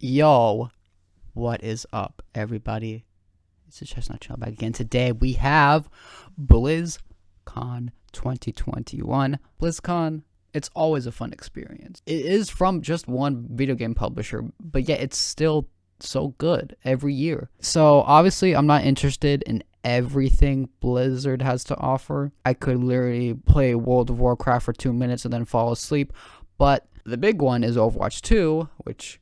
Yo, what is up, everybody? It's the Chestnut Channel back again. Today we have BlizzCon 2021. BlizzCon, it's always a fun experience. It is from just one video game publisher, but yet it's still so good every year. So obviously I'm not interested in everything Blizzard has to offer. I could literally play World of Warcraft for 2 minutes and then fall asleep. But the big one is Overwatch 2, which,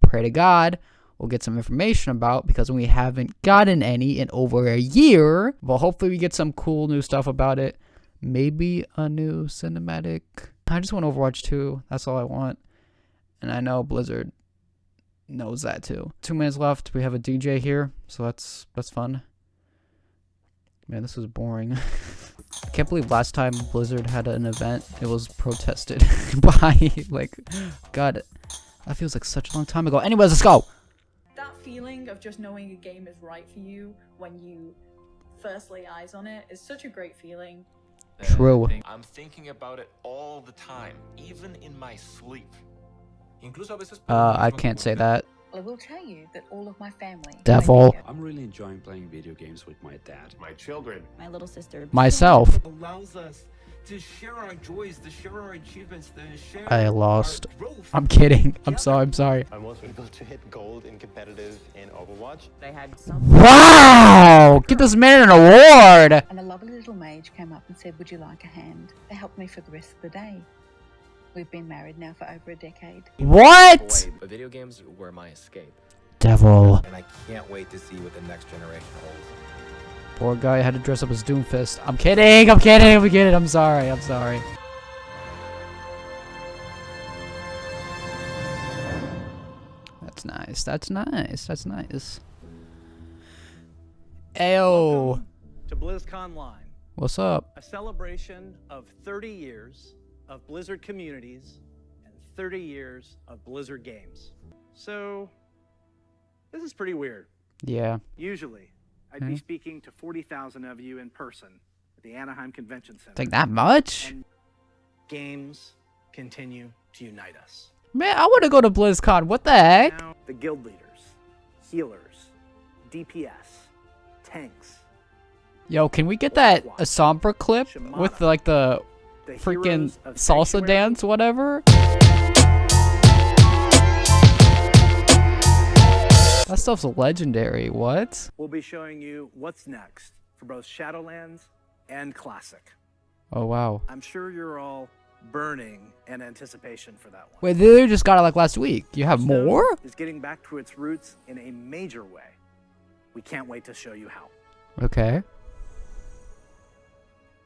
pray to God, we'll get some information about because we haven't gotten any in over a year. But hopefully we get some cool new stuff about it. Maybe a new cinematic. I just want Overwatch 2. That's all I want. And I know Blizzard knows that too. 2 minutes left. We have a DJ here, so that's fun. Man, this is boring. I can't believe last time Blizzard had an event, it was protested by, like, God, that feels like such a long time ago. Anyways, let's go! That feeling of just knowing a game is right for you when you first lay eyes on it is such a great feeling. True. I'm thinking about it all the time, even in my sleep. I can't say that. I will tell you that all of my family. Devil. I'm really enjoying playing video games with my dad, My children. My little sister. Myself. Allows us to share our joys, to share our achievements, to share I lost. our growth. I'm kidding. I'm sorry. I was able to hit gold in competitive in Overwatch. They had some. Wow! Get this man an award! And a lovely little mage came up and said, "Would you like a hand?" They helped me for the rest of the day. We've been married now for over a decade. What? But video games were my escape. Devil. And I can't wait to see what the next generation holds. Poor guy had to dress up as Doomfist. I'm kidding. I'm kidding. We get it. I'm sorry. That's nice. That's nice. Ayo. Welcome to BlizzCon Line, What's up? a celebration of 30 years of Blizzard communities and 30 years of Blizzard games. So, this is pretty weird. Yeah. Usually, I'd be speaking to 40,000 of you in person at the Anaheim Convention Center. Think that much? And games continue to unite us. Man, I want to go to BlizzCon. What the heck? Now, the guild leaders, healers, DPS, tanks, Yo, can we get that Sombra clip with like the freaking heroes of salsa Sanctuary, dance, whatever? That stuff's legendary. What? we'll be showing you what's next for both Shadowlands and Classic. Oh, wow. I'm sure you're all burning in anticipation for that one. Wait, they just got it like last week. You have Hearthstone more? is getting back to its roots in a major way. We can't wait to show you how. Okay.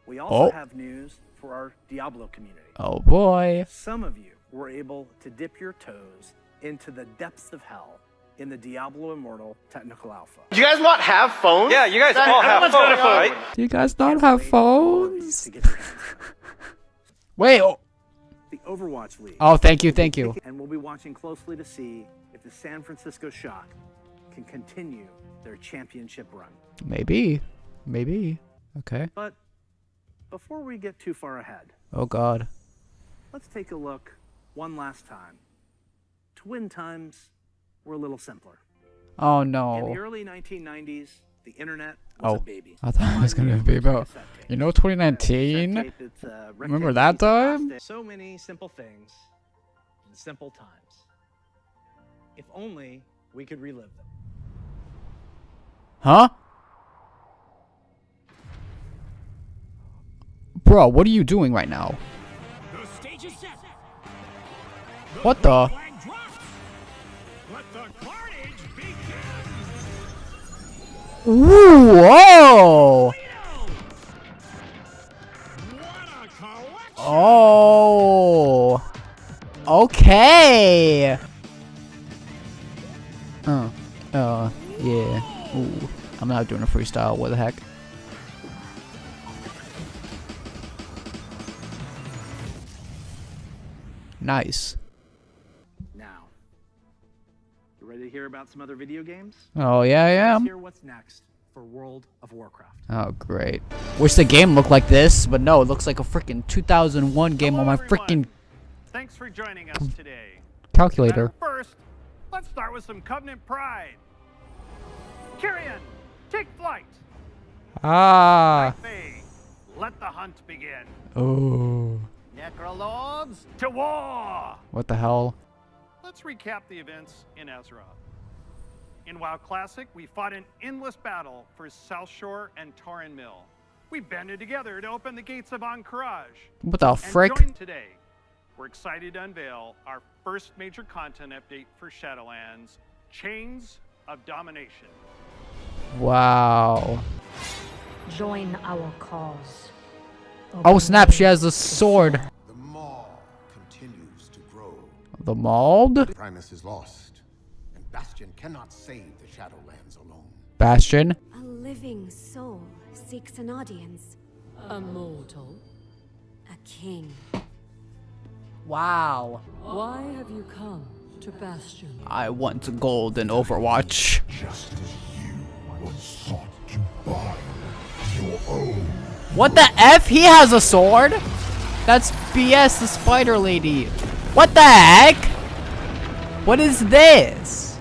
We also Oh. have news for our Diablo community. Oh, boy. Some of you were able to dip your toes into the depths of hell in the Diablo Immortal Technical Alpha. Do you guys not have phones? Yeah, you guys all have Everyone's got a phones, phone. right? Do you guys not Can't have wait for all of you phones? to get your hands on it. Wait. Oh, The Overwatch League. oh, thank you. And we'll be watching closely to see if the San Francisco Shock can continue their championship run. Maybe. Okay. But before we get too far ahead, Oh, God. let's take a look one last time to when times were a little simpler. Oh, In the no. early 1990s, the internet was Oh, a baby. I thought it was going to be about, you know, 2019? Remember that time? So many simple things in simple times. If only we could relive them. Huh? Bro, what are you doing right now? The stage is set. What the? Flag drops. Let the carnage begin. Ooh, whoa! What a collection. Oh. Okay. Yeah. Ooh. I'm not doing a freestyle. What the heck? Nice. Now, you ready to hear about some other video games? Oh, yeah, I Let's am. hear what's next for World of Warcraft. Oh, great. Wish the game looked like this, but no, it looks like a freaking 2001 game on my freaking Thanks for joining us today. calculator. First, Let's start with some Covenant pride. Kyrian, take flight. Ah. Faye, let the hunt begin. Oh. Necrolords, to war! What the hell? Let's recap the events in Azeroth. In WoW Classic, we fought an endless battle for South Shore and Tauren Mill. We banded together to open the gates of Ahn'Qiraj. What the And frick? join today, we're excited to unveil our first major content update for Shadowlands, Chains of Domination. Wow. Join our cause. Oh snap, she has a sword. The maw continues to grow. The mauled? Primus is lost, and Bastion cannot save the Shadowlands alone. Bastion? A living soul seeks an audience. A mortal. A king. Wow. Why have you come to Bastion? I want gold in Overwatch. Just as you was sought to buy your own. What the F? He has a sword? That's BS, the spider lady. What the heck? What is this?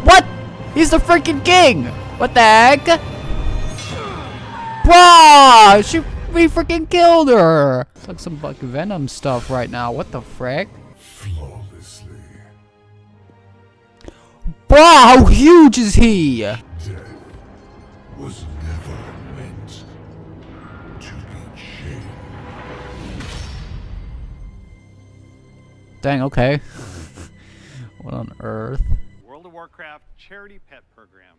What? He's the freaking king. What the heck? Bruh! We freaking killed her. It's like some like Venom stuff right now. What the frick? Flawlessly. Bruh, how huge is he? Death was never meant to be changed. Dang, okay. What on earth? World of Warcraft charity pet program.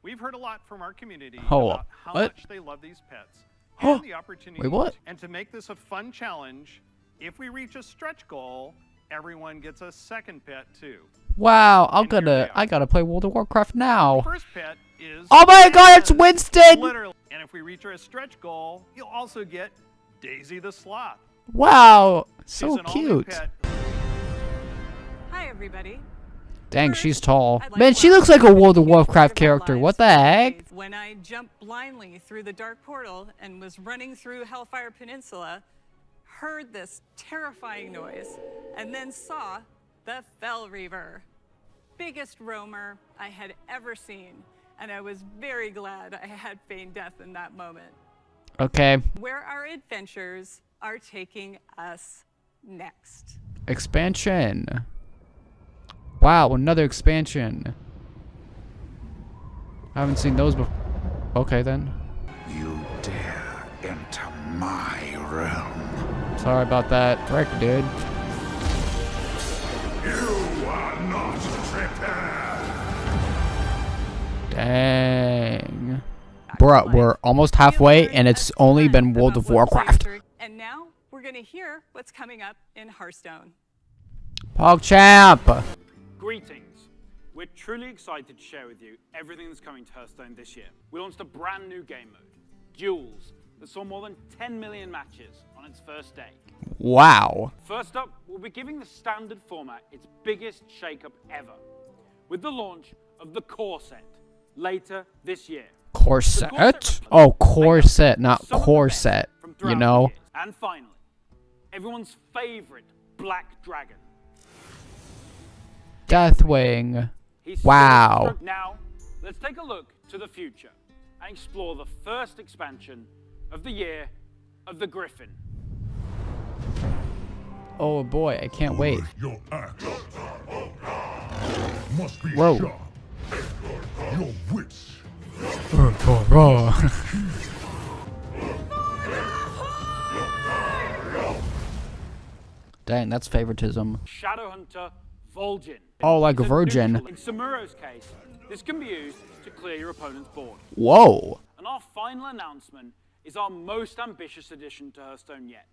We've heard a lot from our community Oh, about how what? much they love these pets and the opportunity. Wait, what? And to make this a fun challenge, if we reach a stretch goal, everyone gets a second pet too. Wow, And I gotta play World of Warcraft now. First pet is Oh my god, it's Winston! literally. And if we reach our stretch goal, you'll also get Daisy the Sloth. Wow, She's so an all-new cute. pet. Hi, everybody. Dang, she's tall. I'd like Man, to she looks welcome like a you World of to Warcraft part of our character. lives What the for heck? decades. When I jumped blindly through the dark portal and was running through Hellfire Peninsula, heard this terrifying noise, and then saw the Fell Reaver. Biggest roamer I had ever seen, and I was very glad I had feigned death in that moment. Okay, Where our adventures are taking us next. expansion. Wow, another expansion. I haven't seen those before. Okay then. You dare enter my realm. Sorry about that. Frick, dude. You are not prepared. Dang. Bruh, we're almost halfway and it's only been World of Warcraft. And now we're going to hear what's coming up in Hearthstone. PogChamp! Greetings. We're truly excited to share with you everything that's coming to Hearthstone this year. We launched a brand new game mode, Duels, that saw more than 10 million matches on its first day. Wow. First up, we'll be giving the standard format its biggest shakeup ever, with the launch of the core set later this year. Core set? Oh, core set, not core set. You know? And finally, everyone's favorite Black Dragon. Deathwing. He's Wow. still- Now, let's take a look to the future and explore the first expansion of the year of the Griffin. Oh boy, I can't wait. Your act must be Whoa. sharp. Your wits. Dang, that's favoritism. Shadowhunter Vol'jin. Oh, like a It's virgin. neutral. In Samuro's case, this can be used to clear your opponent's board. Whoa. And our final announcement is our most ambitious addition to Hearthstone yet.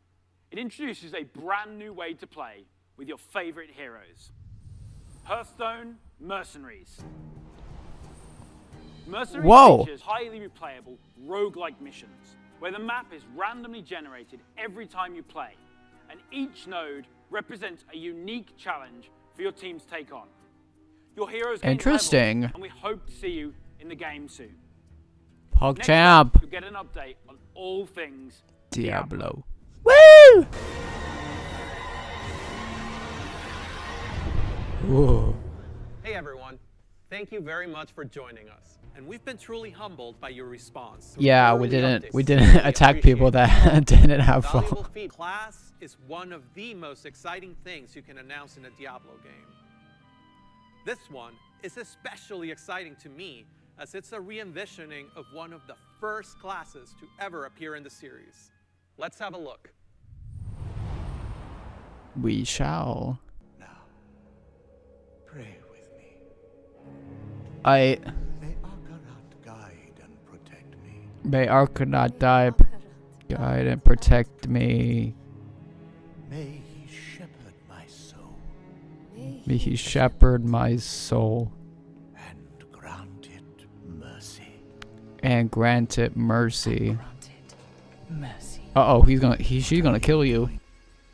It introduces a brand new way to play with your favorite heroes. Hearthstone Mercenaries. Mercenaries Whoa. features highly replayable roguelike missions, where the map is randomly generated every time you play, and each node represents a unique challenge for your team to take on. Your heroes gain Interesting. levels, and we hope to see you in the game soon. Next up, PogChamp. you'll get an update on all things Diablo. Woo! Ooh. Hey everyone, thank you very much for joining us, and we've been truly humbled by your response. Yeah, we didn't attack people that didn't have Valuable phone. feed class is one of the most exciting things you can announce in a Diablo game. This one is especially exciting to me, as it's a re-envisioning of one of the first classes to ever appear in the series. Let's have a look. We shall. Pray with me. May Akarat guide and protect me. May Arcanot guide and protect me. May he shepherd my soul. May he shepherd my soul. And grant it mercy. And grant it mercy. Mercy. Uh-oh, she's gonna kill you.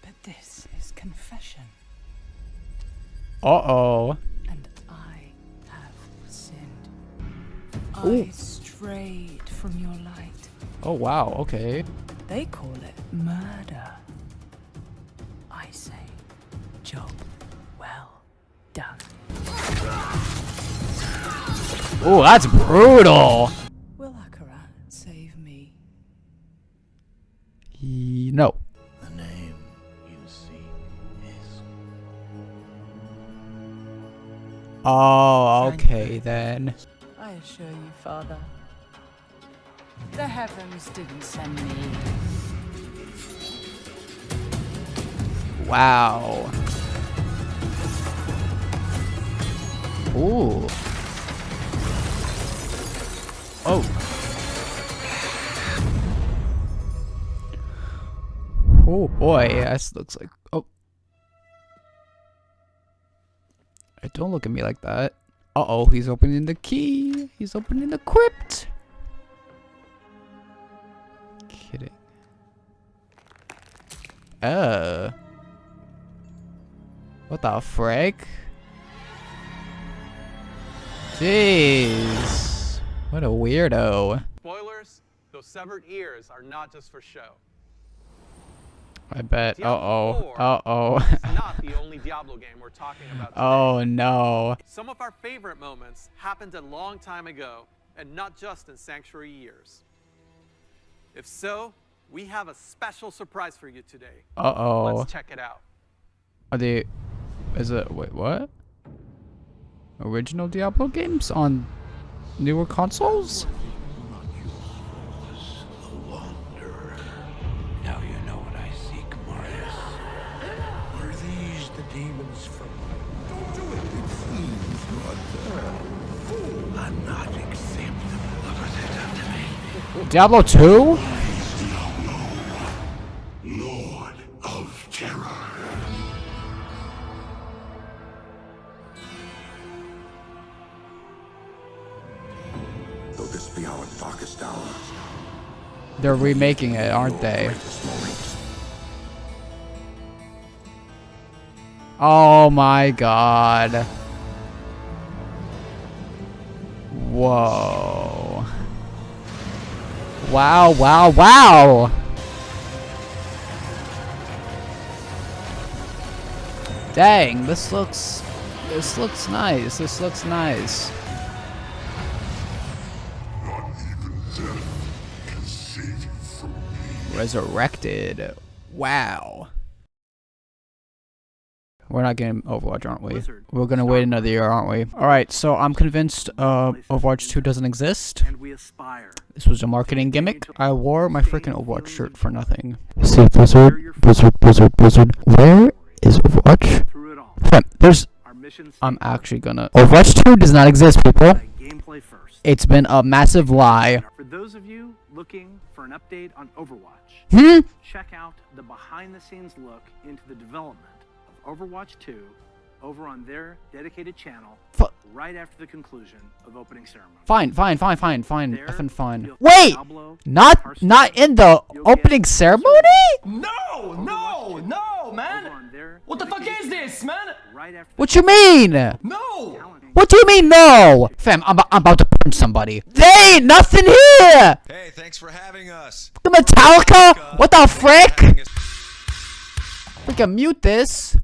But this is confession. Uh-oh. And I have sinned. Ooh. I strayed from your light. Oh, wow, okay. They call it murder. I say, job well done. Oh, that's brutal. Will Akarat save me? No. The name you seek is. Oh, okay then. I assure you, Father, the heavens didn't send me. Wow. Ooh. Oh. Oh boy, this looks like. Oh. Hey, don't look at me like that. Uh-oh, he's opening the key. He's opening the crypt. Kidding. What the frick? Jeez. What a weirdo. Spoilers, those severed ears are not just for show. I bet. Diablo 4 Uh-oh. is not the only Diablo game we're talking about today. Oh no. Some of our favorite moments happened a long time ago, and not just in Sanctuary years. If so, we have a special surprise for you today. Uh-oh. Let's check it out. Wait, what? Original Diablo games on newer consoles? Now you know what I seek, Marius. Were these the demons from? Don't do it. It seems you are not acceptable. Look what they've done to me. Diablo 2? Lord of Terror. Though this be our darkest hour, They're remaking it, aren't they? Oh my god. Whoa. Wow, wow, wow! Dang, this looks nice. This looks nice. not even death can save you from me. Resurrected. Wow. We're not getting Overwatch, aren't we? We're gonna wait another year, aren't we? Alright, so I'm convinced Overwatch 2 doesn't exist. This was a marketing gimmick. I wore my freaking Overwatch shirt for nothing. See, Blizzard. Where is Overwatch? I'm actually gonna... Overwatch 2 does not exist, people. It's been a massive lie. For those of you looking for an update on Overwatch, check out the behind-the-scenes look into the development of Overwatch 2 over on their dedicated channel right after the conclusion of opening ceremony. Fine. Effing fine. Wait! Not in the opening ceremony? No, man! What the fuck is this, man? What you mean? No! What do you mean, no? Fam, I'm about to punch somebody. There ain't nothing here! Hey, thanks for having us. Metallica? What the frick? We can mute this.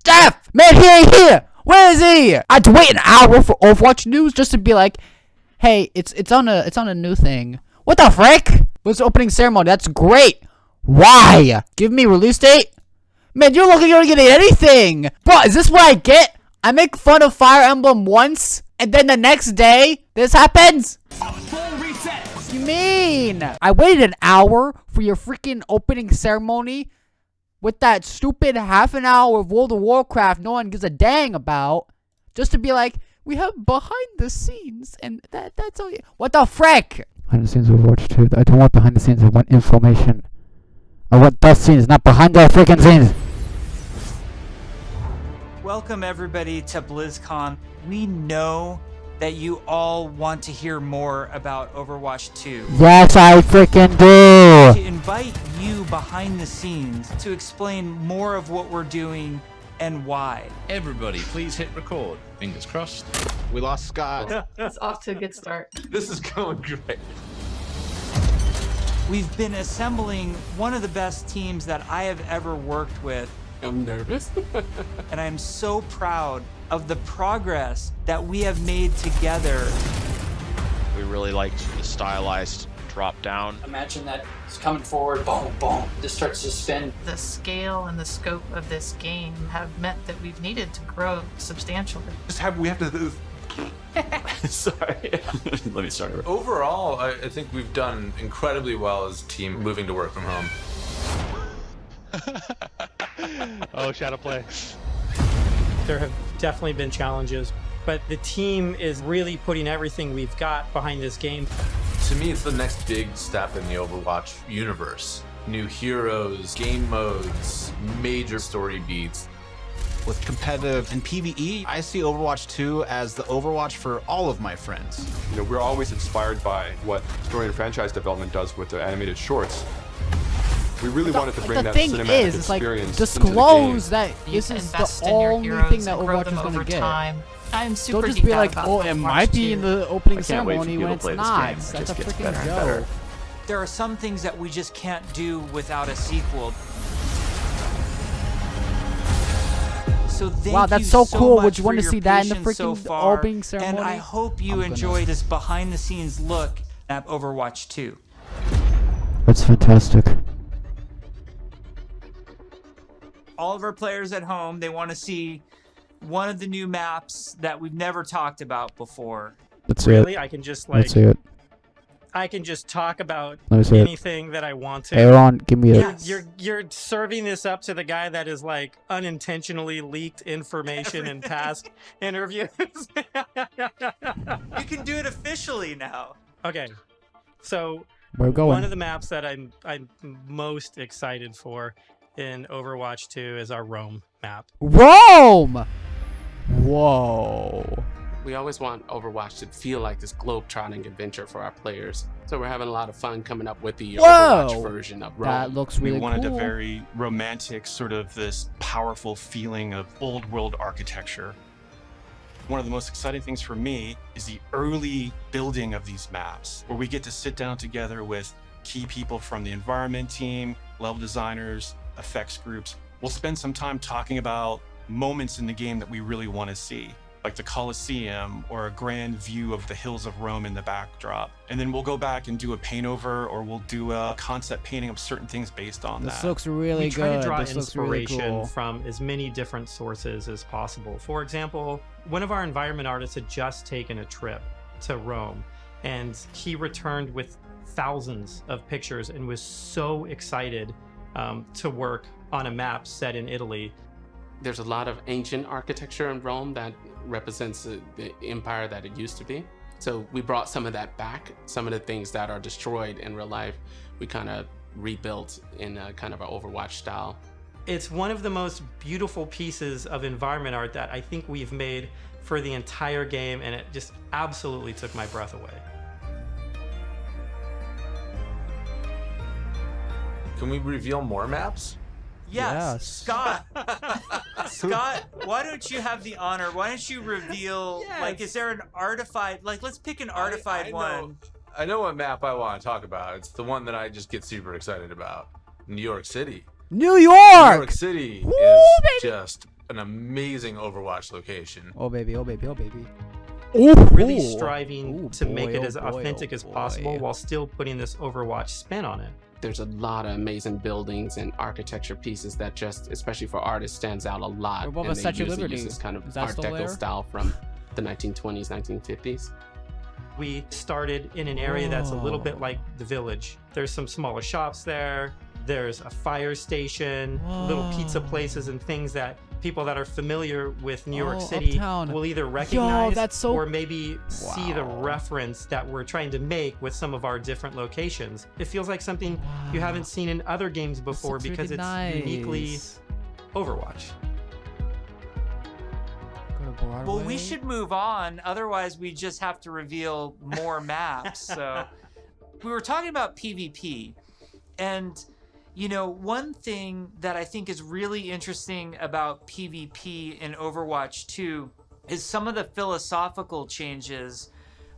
Jeff! Man, he ain't here! Where is he? I had to wait an hour for Overwatch news just to be like, hey, it's on a new thing. What the frick? What's the opening ceremony? That's great. Why? Give me release date? Man, you're looking at getting anything. Bro, is this what I get? I make fun of Fire Emblem once, and then the next day, this happens? Full reset. What do you mean? I waited an hour for your freaking opening ceremony with that stupid half an hour of World of Warcraft no one gives a dang about, just to be like, we have behind the scenes, and that's all you. What the frick? Behind the scenes of Overwatch 2. I don't want behind the scenes, I want information. I want the scenes, not behind the freaking scenes. Welcome everybody to BlizzCon. We know that you all want to hear more about Overwatch 2. Yes, I freaking do. To invite you behind the scenes to explain more of what we're doing and why. Everybody, please hit record. Fingers crossed. We lost Scott. It's off to a good start. This is going great. We've been assembling one of the best teams that I have ever worked with. I'm nervous. And I'm so proud of the progress that we have made together. We really liked the stylized drop down. Imagine that it's coming forward, boom, boom, just starts to spin. The scale and the scope of this game have meant that we've needed to grow substantially. We have to. Sorry. Let me start over. Overall, I think we've done incredibly well as a team moving to work from home. Oh, shadow play. There have definitely been challenges, but the team is really putting everything we've got behind this game. To me, it's the next big step in the Overwatch universe. New heroes, game modes, major story beats. With competitive and PvE, I see Overwatch 2 as the Overwatch for all of my friends. You know, we're always inspired by what story and franchise development does with the animated shorts. We really wanted to bring that cinematic experience like, into the disclose game. that this is Invest the in your only heroes thing that and grow Overwatch them is going over to get. time. I'm super Don't just geeked be out like, about oh, it Overwatch might be 2. in the opening I can't wait for ceremony you when to it's play this not. game. It That's a just gets freaking better and better. joke. There are some things that we just can't do without a sequel. So thank Wow, that's you so cool. Would much you for want to your see that in the patience so freaking far, opening ceremony? And I hope you enjoy this behind-the-scenes look at Overwatch 2. That's fantastic. All of our players at home, they want to see one of the new maps that we've never talked about before. Let's see it. Really, I can just like. Let's see it. I can just talk about Let me see it. anything that I want to. Aaron, give me it. You're serving this up to the guy that is like unintentionally leaked information in past interviews. You can do it officially now. Okay, so We're going. one of the maps that I'm most excited for in Overwatch 2 is our Rome map. Rome! Whoa. We always want Overwatch to feel like this globe-trotting adventure for our players. So we're having a lot of fun coming up with the Overwatch version of Rome. That looks really We wanted cool. a very romantic, sort of this powerful feeling of old world architecture. One of the most exciting things for me is the early building of these maps, where we get to sit down together with key people from the environment team, level designers, effects groups. We'll spend some time talking about moments in the game that we really want to see, like the Colosseum or a grand view of the hills of Rome in the backdrop. And then we'll go back and do a paint over, or we'll do a concept painting of certain things based on This that. looks really We try good. to draw This looks really inspiration cool. from as many different sources as possible. For example, one of our environment artists had just taken a trip to Rome, and he returned with thousands of pictures and was so excited to work on a map set in Italy. There's a lot of ancient architecture in Rome that represents the empire that it used to be. So we brought some of that back. Some of the things that are destroyed in real life, we kind of rebuilt in a kind of an Overwatch style. It's one of the most beautiful pieces of environment art that I think we've made for the entire game, and it just absolutely took my breath away. Can we reveal more maps? Yes. Scott. Scott, why don't you have the honor? Why don't you reveal, like, is there an artified, like, let's pick an artified one. I know what map I want to talk about. It's the one that I just get super excited about. New York City. New York! New York City is just an amazing Overwatch location. Oh baby, oh baby, oh baby. Really striving to make it as authentic as possible while still putting this Overwatch spin on it. There's a lot of amazing buildings and architecture pieces that just, especially for artists, stands out a lot. What about and they Statue of usually Liberty? use this kind of Is that Art still Deco there? style from the 1920s, 1950s. We started in an area that's a little bit like the village. There's some smaller shops there. There's a fire station, little pizza places and things that people that are familiar with New York City Uptown. will either recognize that's so... or maybe see the reference that we're trying to make with some of our different locations. It feels like something you haven't seen in other games before because it's uniquely Overwatch. Well, we should move on. Otherwise, we just have to reveal more maps. So we were talking about PvP. And, you know, one thing that I think is really interesting about PvP in Overwatch 2 is some of the philosophical changes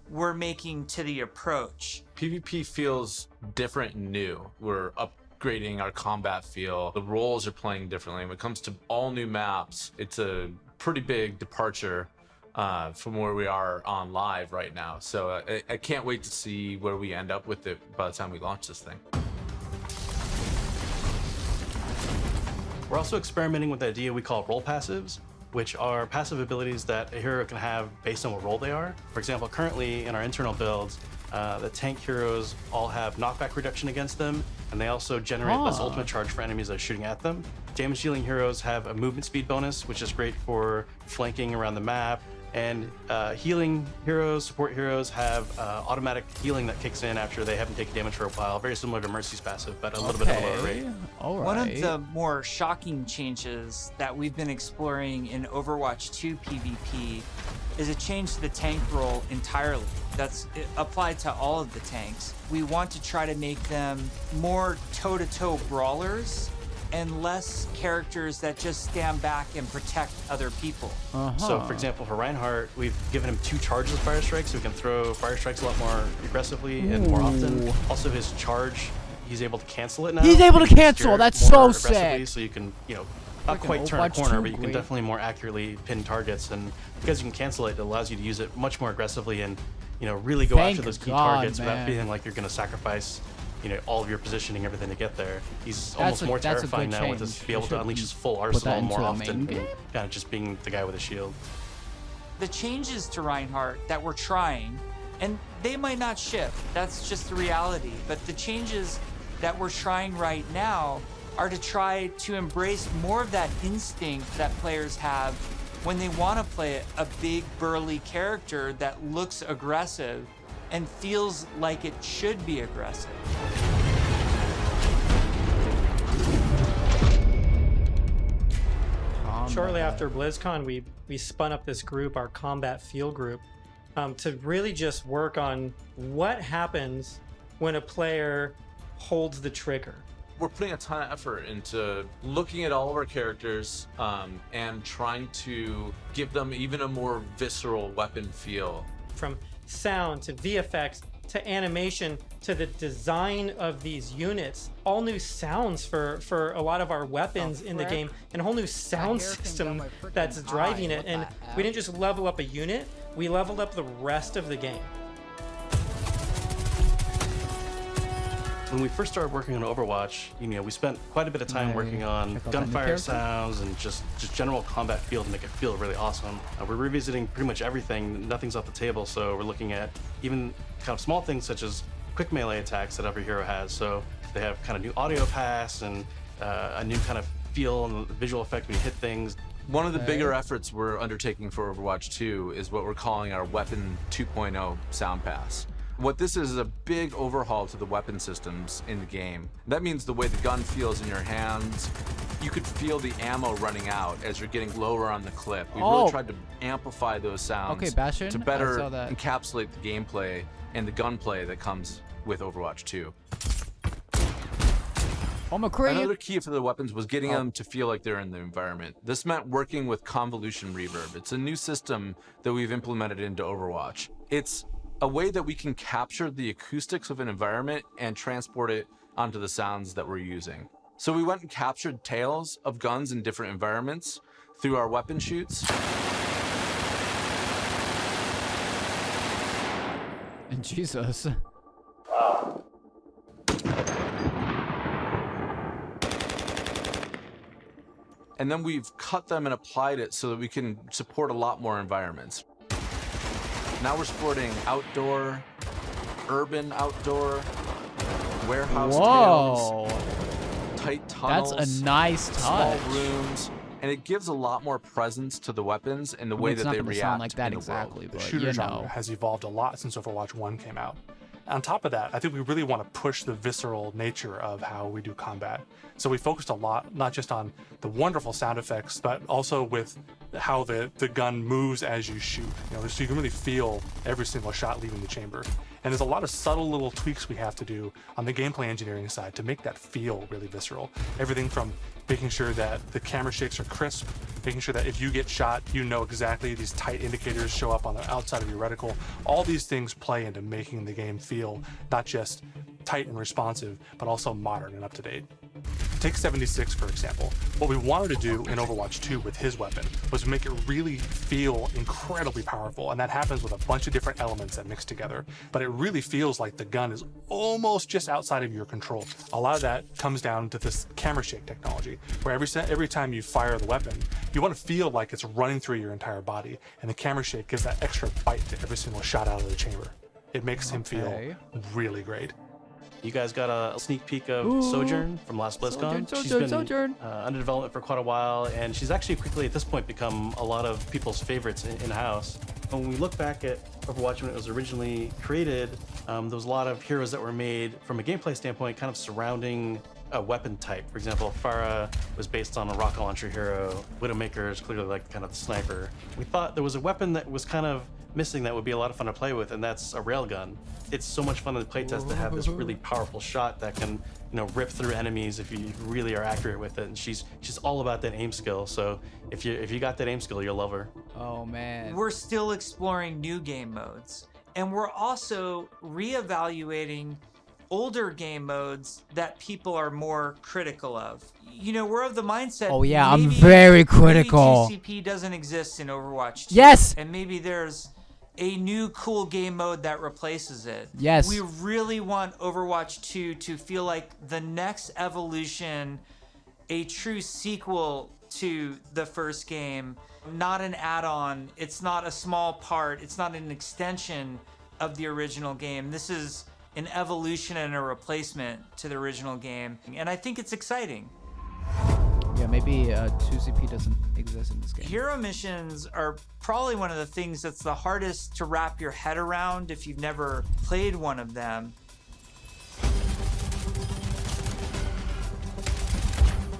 we're making to the approach. PvP feels different and new. We're upgrading our combat feel. The roles are playing differently. When it comes to all new maps, it's a pretty big departure from where we are on live right now. So I can't wait to see where we end up with it by the time we launch this thing. We're also experimenting with the idea we call role passives, which are passive abilities that a hero can have based on what role they are. For example, currently in our internal builds, the tank heroes all have knockback reduction against them, and they also generate less ultimate charge for enemies that are shooting at them. Damage dealing heroes have a movement speed bonus, which is great for flanking around the map. And healing heroes, support heroes have automatic healing that kicks in after they haven't taken damage for a while, very similar to Mercy's passive, but a little bit of a lower rate. One of the more shocking changes that we've been exploring in Overwatch 2 PvP is a change to the tank role entirely. That's applied to all of the tanks. We want to try to make them more toe-to-toe brawlers and less characters that just stand back and protect other people. So, for example, for Reinhardt, we've given him 2 charges of Fire Strike, so he can throw Fire Strikes a lot more aggressively and more often. Also, his charge, he's able to cancel it now. He's able to cancel! That's so sick! So you can, you know, not quite turn a corner, but you can definitely more accurately pin targets. And because you can cancel it, it allows you to use it much more aggressively and, you know, really go after those key targets without feeling like you're going to sacrifice, you know, all of your positioning, everything to get there. He's almost more terrifying now with this, be able to unleash his full arsenal more often than kind of just being the guy with a shield. The changes to Reinhardt that we're trying, and they might not ship, that's just the reality, but the changes that we're trying right now are to try to embrace more of that instinct that players have when they want to play a big burly character that looks aggressive and feels like it should be aggressive. Shortly after BlizzCon, we spun up this group, our combat field group, to really just work on what happens when a player holds the trigger. We're putting a ton of effort into looking at all of our characters and trying to give them even a more visceral weapon feel. From sound to VFX to animation to the design of these units, all new sounds for a lot of our weapons in the game, and a whole new sound system that's driving it. And we didn't just level up a unit, we leveled up the rest of the game. When we first started working on Overwatch, you know, we spent quite a bit of time working on gunfire sounds and just general combat feel to make it feel really awesome. We're revisiting pretty much everything. Nothing's off the table, so we're looking at even kind of small things such as quick melee attacks that every hero has. So they have kind of new audio pass and a new kind of feel and visual effect when you hit things. One of the bigger efforts we're undertaking for Overwatch 2 is what we're calling our Weapon 2.0 Sound Pass. What this is a big overhaul to the weapon systems in the game. That means the way the gun feels in your hands, you could feel the ammo running out as you're getting lower on the clip. We really tried to amplify those sounds to better encapsulate the gameplay and the gunplay that comes with Overwatch 2. Another key for the weapons was getting them to feel like they're in the environment. This meant working with convolution reverb. It's a new system that we've implemented into Overwatch. It's a way that we can capture the acoustics of an environment and transport it onto the sounds that we're using. So we went and captured tales of guns in different environments through our weapon chutes. And Jesus. Wow. And then we've cut them and applied it so that we can support a lot more environments. Now we're supporting outdoor, urban outdoor, warehouse Whoa. tails, tight tunnels. That's a nice touch. Small rooms. And it gives a lot more presence to the weapons and the way that they react sound like that in the exactly, world. but The shooter you genre know. has evolved a lot since Overwatch 1 came out. On top of that, I think we really want to push the visceral nature of how we do combat. So we focused a lot, not just on the wonderful sound effects, but also with how the gun moves as you shoot. You know, so you can really feel every single shot leaving the chamber. And there's a lot of subtle little tweaks we have to do on the gameplay engineering side to make that feel really visceral. Everything from making sure that the camera shakes are crisp, making sure that if you get shot, you know exactly these tight indicators show up on the outside of your reticle. All these things play into making the game feel not just tight and responsive, but also modern and up to date. Take 76, for example. What we wanted to do in Overwatch 2 with his weapon was make it really feel incredibly powerful, and that happens with a bunch of different elements that mix together. But it really feels like the gun is almost just outside of your control. A lot of that comes down to this camera shake technology, where every time you fire the weapon, you want to feel like it's running through your entire body, and the camera shake gives that extra bite to every single shot out of the chamber. It makes him feel really great. You guys got a sneak peek of Sojourn from last BlizzCon. She's been under development for quite a while, and she's actually quickly at this point become a lot of people's favorites in-house. When we look back at Overwatch when it was originally created, there was a lot of heroes that were made from a gameplay standpoint kind of surrounding a weapon type. For example, Pharah was based on a rocket launcher hero. Widowmaker is clearly like kind of the sniper. We thought there was a weapon that was kind of missing that would be a lot of fun to play with, and that's a railgun. It's so much fun in the playtest to have this really powerful shot that can, you know, rip through enemies if you really are accurate with it. And she's all about that aim skill. So if you got that aim skill, you'll love her. Oh man. We're still exploring new game modes, and we're also reevaluating older game modes that people are more critical of. You know, we're of the mindset. Oh yeah, I'm very critical. Maybe 2CP doesn't exist in Overwatch 2. Yes. And maybe there's a new cool game mode that replaces it. Yes. We really want Overwatch 2 to feel like the next evolution, a true sequel to the first game, not an add-on. It's not a small part. It's not an extension of the original game. This is an evolution and a replacement to the original game. And I think it's exciting. Yeah, maybe 2CP doesn't exist in this game. Hero missions are probably one of the things that's the hardest to wrap your head around if you've never played one of them.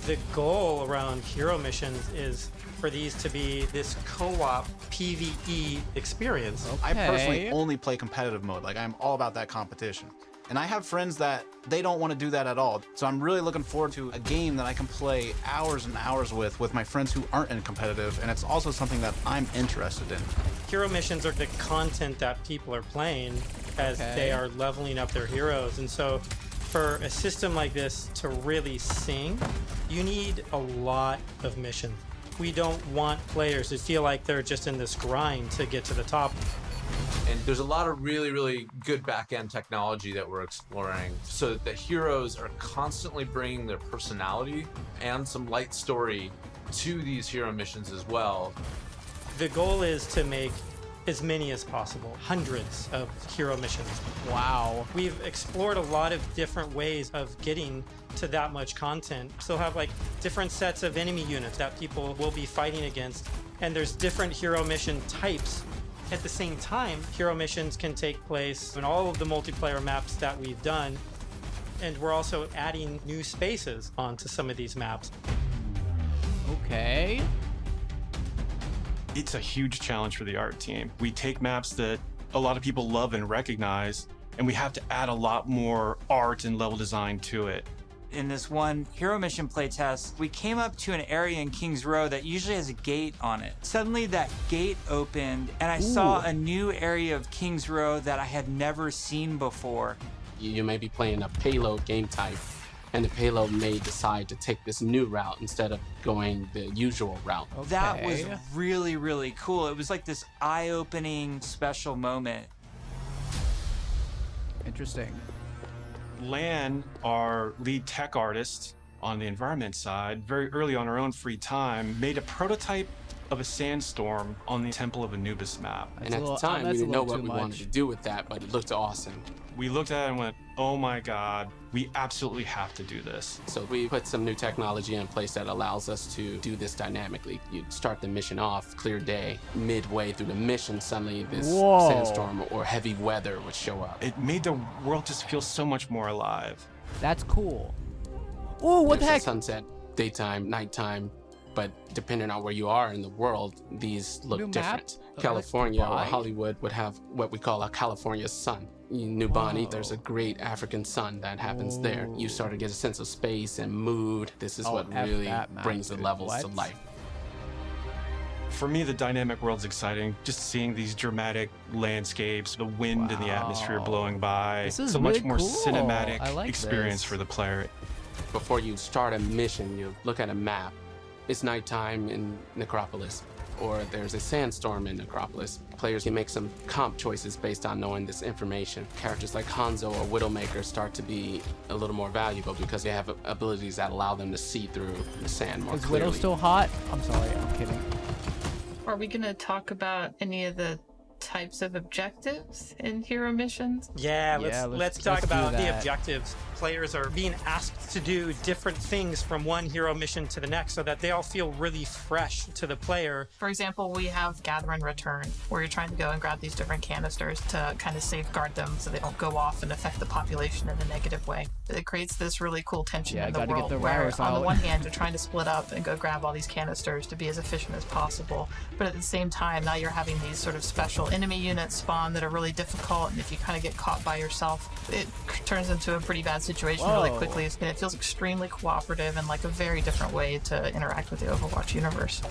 The goal around hero missions is for these to be this co-op PvE experience. I personally only play competitive mode. Like, I'm all about that competition. And I have friends that they don't want to do that at all. So I'm really looking forward to a game that I can play hours and hours with my friends who aren't in competitive, and it's also something that I'm interested in. Hero missions are the content that people are playing as they are leveling up their heroes. And so for a system like this to really sing, you need a lot of missions. We don't want players to feel like they're just in this grind to get to the top. And there's a lot of really, really good back-end technology that we're exploring so that the heroes are constantly bringing their personality and some light story to these hero missions as well. The goal is to make as many as possible, hundreds of hero missions. Wow. We've explored a lot of different ways of getting to that much content. Still have like different sets of enemy units that people will be fighting against, and there's different hero mission types. At the same time, hero missions can take place in all of the multiplayer maps that we've done, and we're also adding new spaces onto some of these maps. Okay. It's a huge challenge for the art team. We take maps that a lot of people love and recognize, and we have to add a lot more art and level design to it. In this one hero mission playtest, we came up to an area in Kings Row that usually has a gate on it. Suddenly that gate opened and I saw a new area of Kings Row that I had never seen before. You may be playing a payload game type, and the payload may decide to take this new route instead of going the usual route. That was really, really cool. It was like this eye-opening special moment. Interesting. Lan, our lead tech artist on the environment side, very early on her own free time, made a prototype of a sandstorm on the Temple of Anubis map. And at the time, we didn't know what we wanted to do with that, but it looked awesome. We looked at it and went, oh my God, we absolutely have to do this. So we put some new technology in place that allows us to do this dynamically. You start the mission off, clear day. Midway through the mission, suddenly this sandstorm or heavy weather would show up. It made the world just feel so much more alive. That's cool. Oh, what the heck? Sunset, daytime, nighttime. But depending on where you are in the world, these look different. California or Hollywood would have what we call a California sun. New Bonnie, there's a great African sun that happens there. You start to get a sense of space and mood. This is what really brings the levels to life. For me, the dynamic world's exciting. Just seeing these dramatic landscapes, the wind and the atmosphere blowing by. This is it's a really much more cool. cinematic I like experience this. for the player. Before you start a mission, you look at a map. It's nighttime in Necropolis, or there's a sandstorm in Necropolis. Players can make some comp choices based on knowing this information. Characters like Hanzo or Widowmaker start to be a little more valuable because they have abilities that allow them to see through the sand more clearly. Is Widow still hot? I'm sorry, I'm kidding. Are we going to talk about any of the types of objectives in hero missions? Yeah, let's talk about the that. objectives. Players are being asked to do different things from one hero mission to the next so that they all feel really fresh to the player. For example, we have Gather and Return, where you're trying to go and grab these different canisters to kind of safeguard them so they don't go off and affect the population in a negative way. It creates this really cool tension in the world where on the one hand you're trying to split up and go grab all these canisters to be as efficient as possible, but at the same time now you're having these sort of special enemy units spawn that are really difficult, and if you kind of get caught by yourself, it turns into a pretty bad situation really quickly, and it feels extremely cooperative and like a very different way to interact with the Overwatch universe.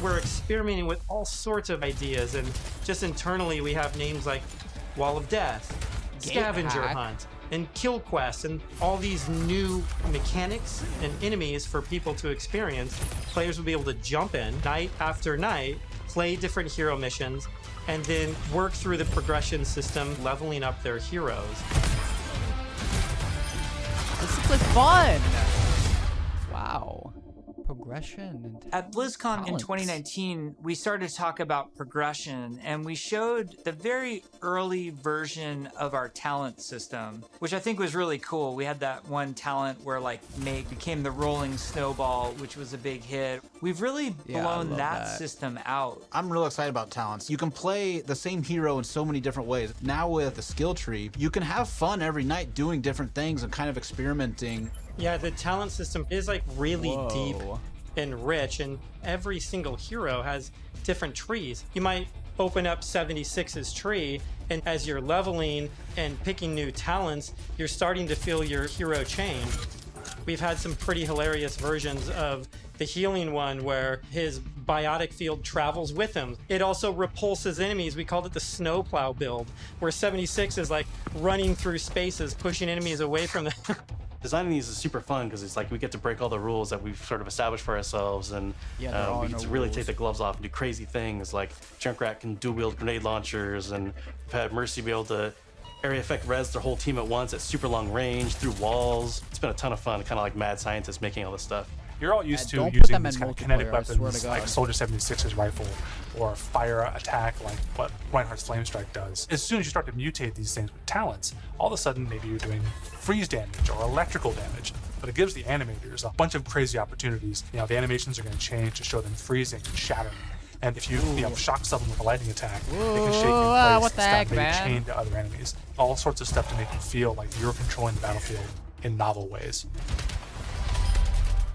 We're experimenting with all sorts of ideas, and just internally we have names like Wall of Death, Scavenger Hunt, and Kill Quest, and all these new mechanics and enemies for people to experience. Players will be able to jump in night after night, play different hero missions, and then work through the progression system, leveling up their heroes. This is like fun! Wow. Progression. At BlizzCon in 2019, we started to talk about progression, and we showed the very early version of our talent system, which I think was really cool. We had that one talent where like Meg became the rolling snowball, which was a big hit. We've really blown that system out. I'm real excited about talents. You can play the same hero in so many different ways. Now with the skill tree, you can have fun every night doing different things and kind of experimenting. Yeah, the talent system is like really deep and rich, and every single hero has different trees. You might open up 76's tree, and as you're leveling and picking new talents, you're starting to feel your hero change. We've had some pretty hilarious versions of the healing one where his biotic field travels with him. It also repulses enemies. We called it the snowplow build, where 76 is like running through spaces, pushing enemies away from them. Designing these is super fun because it's like we get to break all the rules that we've sort of established for ourselves, and we get to really take the gloves off and do crazy things. Like Junkrat can dual wield grenade launchers, and we've had Mercy be able to area effect res their whole team at once at super long range through walls. It's been a ton of fun, kind of like mad scientists making all this stuff. You're all used to using these kind of kinetic weapons like Soldier 76's rifle or fire attack like what Reinhardt's Flame Strike does. As soon as you start to mutate these things with talents, all of a sudden maybe you're doing freeze damage or electrical damage. But it gives the animators a bunch of crazy opportunities. You know, the animations are going to change to show them freezing and shattering. And if you shock someone with a lightning attack, they can shake in place and maybe chain to other enemies. All sorts of stuff to make you feel like you're controlling the battlefield in novel ways.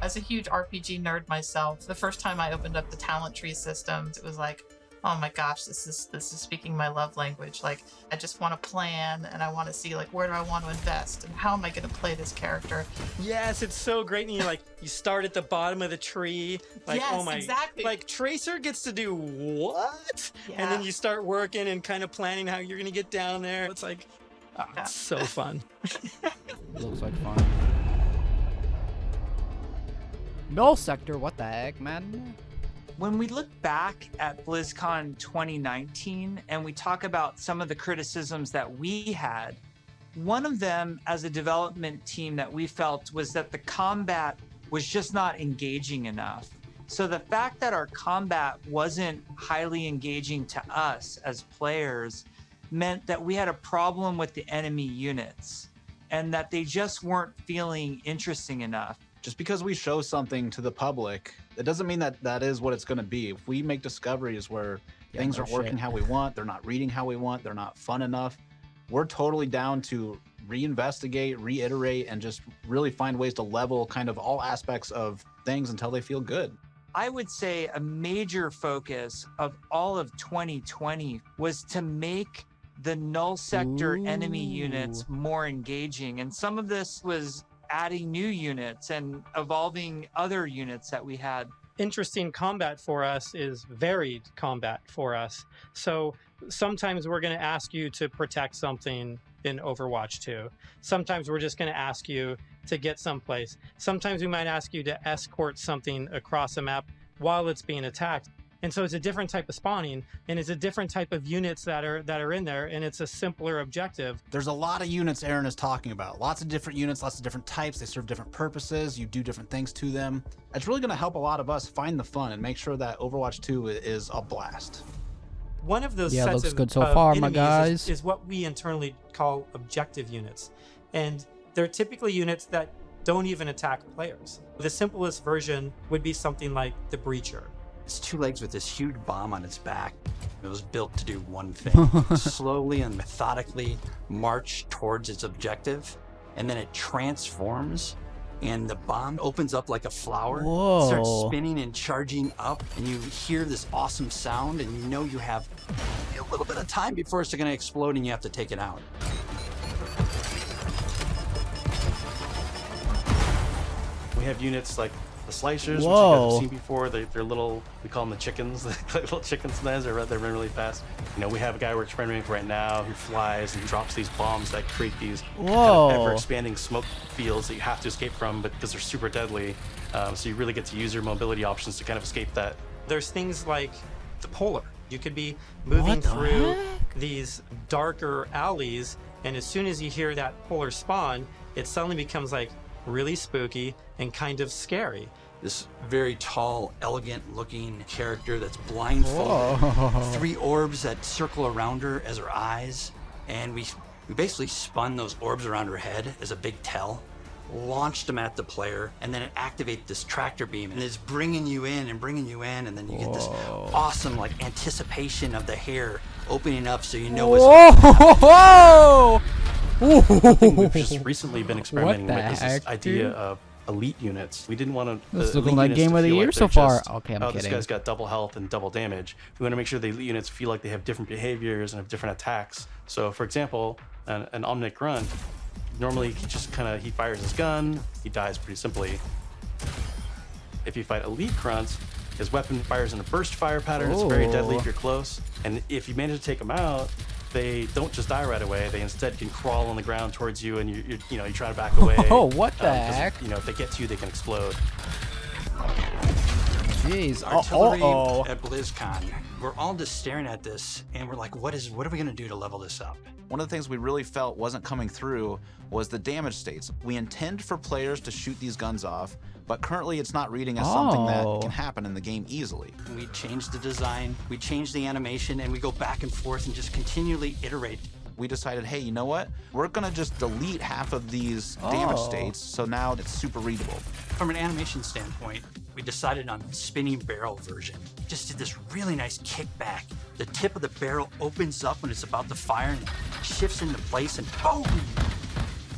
As a huge RPG nerd myself, the first time I opened up the talent tree systems, it was like, oh my gosh, this is speaking my love language. Like, I just want to plan, and I want to see like where do I want to invest, and how am I going to play this character. Yes, it's so great. And you start at the bottom of the tree. Like, yes, oh my, exactly. Like Tracer gets to do what? Yeah. And then you start working and kind of planning how you're going to get down there. It's like, So fun. Looks like fun. Null sector, what the heck, man? When we look back at BlizzCon 2019 and we talk about some of the criticisms that we had, one of them as a development team that we felt was that the combat was just not engaging enough. So the fact that our combat wasn't highly engaging to us as players meant that we had a problem with the enemy units and that they just weren't feeling interesting enough. Just because we show something to the public, it doesn't mean that that is what it's going to be. If we make discoveries where things aren't working how we want, they're not reading how we want, they're not fun enough, we're totally down to reinvestigate, reiterate, and just really find ways to level kind of all aspects of things until they feel good. I would say a major focus of all of 2020 was to make the null sector enemy units more engaging. And some of this was adding new units and evolving other units that we had. Interesting combat for us is varied combat for us. So sometimes we're going to ask you to protect something in Overwatch 2. Sometimes we're just going to ask you to get someplace. Sometimes we might ask you to escort something across a map while it's being attacked. And so it's a different type of spawning, and it's a different type of units that are in there, and it's a simpler objective. There's a lot of units Aaron is talking about. Lots of different units, lots of different types. They serve different purposes. You do different things to them. It's really going to help a lot of us find the fun and make sure that Overwatch 2 is a blast. One of those Yeah, sets looks of, good so of far, my enemies guys. is what we internally call objective units. And they're typically units that don't even attack players. The simplest version would be something like the Breacher. It's two legs with this huge bomb on its back. It was built to do one thing. Slowly and methodically march towards its objective, and then it transforms, and the bomb opens up like a flower. Whoa. Starts spinning and charging up, and you hear this awesome sound, and you know you have a little bit of time before it's going to explode, and you have to take it out. We have units like the slicers, which you Whoa. guys have seen before. They're little, we call them the chickens. They're little chicken snares. They run really fast. You know, we have a guy we're experimenting with right now who flies and drops these bombs that create these kind of ever-expanding smoke fields that you have to escape from, but because they're super deadly. So you really get to use your mobility options to kind of escape that. There's things like the Polar. You could be moving through these darker alleys, and as soon as you hear that Polar spawn, it suddenly becomes like really spooky and kind of scary. This very tall, elegant-looking character that's blindfolded. Whoa. 3 orbs that circle around her as her eyes, and we basically spun those orbs around her head as a big tell, launched them at the player, and then it activates this tractor beam, and it's bringing you in, and then you get this awesome like anticipation of the hair opening up, so you know what's Whoa! Something we've just recently been experimenting What with the is this heck, idea dude? of elite units. We didn't want to. This is looking like game of the year so far. Okay, I'm This kidding. guy's got double health and double damage. We want to make sure the elite units feel like they have different behaviors and have different attacks. So, for example, an Omnic Grunt, normally he just he fires his gun, he dies pretty simply. If you fight elite Grunts, his weapon fires in a burst fire pattern. It's very deadly if you're close. And if you manage to take them out, they don't just die right away. They instead can crawl on the ground towards you, and you try to back away. Oh, what the heck? If they get to you, they can explode. Jeez. Artillery at BlizzCon. We're all just staring at this, and we're like, what are we gonna do to level this up? One of the things we really felt wasn't coming through was the damage states. We intend for players to shoot these guns off, but currently it's not reading as something that can happen in the game easily. We changed the design, we changed the animation, and we go back and forth and just continually iterate. We decided, hey, you know what? We're gonna just delete half of these damage states, so now it's super readable. From an animation standpoint, we decided on the spinning barrel version. Just did this really nice kickback. The tip of the barrel opens up when it's about to fire and shifts into place, and boom!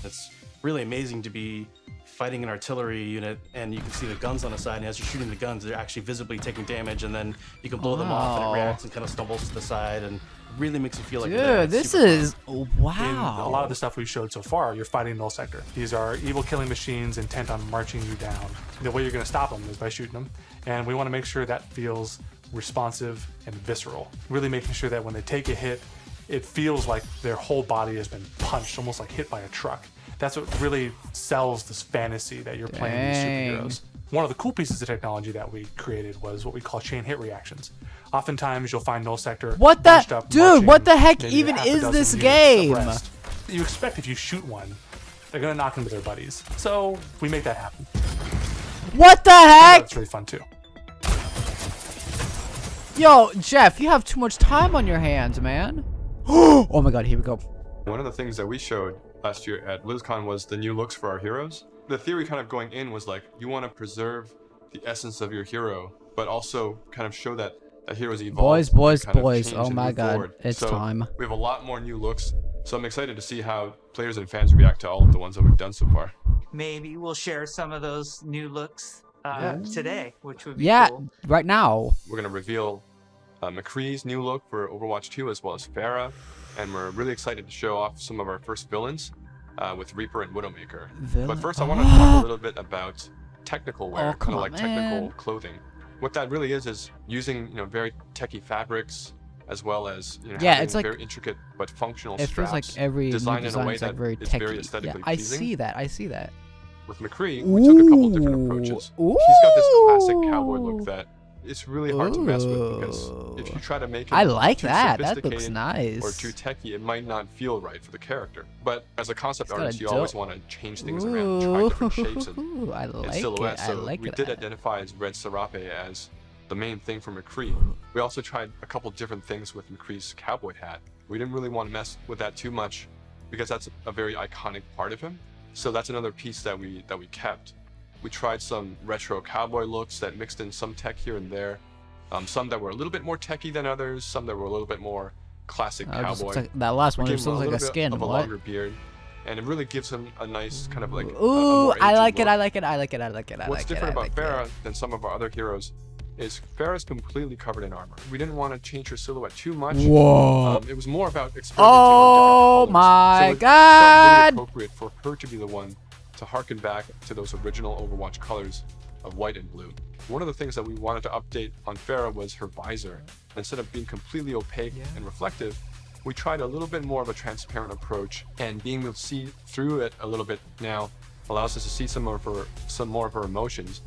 It's really amazing to be fighting an artillery unit, and you can see the guns on the side, and as you're shooting the guns, they're actually visibly taking damage, and then you can blow them off, and it reacts and kind of stumbles to the side, and really makes you feel like Dude, this is In wow. a lot of the stuff we've showed so far, you're fighting null sector. These are evil killing machines intent on marching you down. The way you're going to stop them is by shooting them, and we want to make sure that feels responsive and visceral. Really making sure that when they take a hit, it feels like their whole body has been punched, almost like hit by a truck. That's what really sells this fantasy that you're playing these superheroes. One of the cool pieces of technology that we created was what we call chain hit reactions. Oftentimes you'll find Null Sector bunched up, dude, what the heck maybe even half a is dozen this units game? abreast. You expect if you shoot one, they're gonna knock into their buddies. So we make that happen. What the heck? That's really fun too. Yo, Jeff, you have too much time on your hands, man. Oh my god, here we go. One of the things that we showed last year at BlizzCon was the new looks for our heroes. The theory kind of going in was like, you want to preserve the essence of your hero, but also kind of show that a hero's evolved. Boys. Oh my god, it's time. We have a lot more new looks, so I'm excited to see how players and fans react to all of the ones that we've done so far. Maybe we'll share some of those new looks today, which would be cool. Right now. We're going to reveal McCree's new look for Overwatch 2 as well as Pharah, and we're really excited to show off some of our first villains with Reaper and Widowmaker. But first I want to talk a little bit about technical wear, kind of like technical clothing. What that really is using very techy fabrics as well as having it's like very intricate but functional it straps. feels like every designed in a way like that very is techy. very aesthetically I pleasing. I see that. With McCree, we took a couple different approaches. He's got this classic cowboy look that it's really hard to mess with because if you try to make it I like too that. That looks sophisticated nice. or too techy, it might not feel right for the character. But as a concept It's got artist, a you always want to change things around, try different shapes and silhouettes. I So like we that. did identify as Red Serape as the main thing for McCree. We also tried a couple different things with McCree's cowboy hat. We didn't really want to mess with that too much because that's a very iconic part of him. So that's another piece that we kept. We tried some retro cowboy looks that mixed in some tech here and there. Some that were a little bit more techy than others, some that were a little bit more classic cowboy. That last one just looks looks like a skin. Of a What? longer beard, and it really gives him a nice kind of like. Ooh, I like it. Look. I like it. I like it. I like it. I What's like different it. about Pharah than some of our other heroes is Pharah's completely covered in armor. We didn't want to change her silhouette too much. Whoa. It was more about experimenting Oh on different colors. my So it god. felt really appropriate for her to be the one to harken back to those original Overwatch colors of white and blue. One of the things that we wanted to update on Pharah was her visor. Instead of being completely opaque and reflective, we tried a little bit more of a transparent approach, and being able to see through it a little bit now allows us to see some more of her emotions.